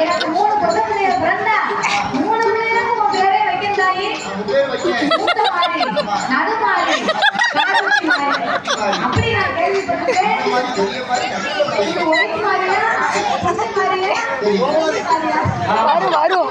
எனக்கு 3 பொண்ணு பிறந்தா 3 பிள்ளைகளுக்கும் உன் பேரே வைக்கிறாயே. நடுமாறி அப்படி நான் கேள்விப்பட்டிருக்கேன். வரும்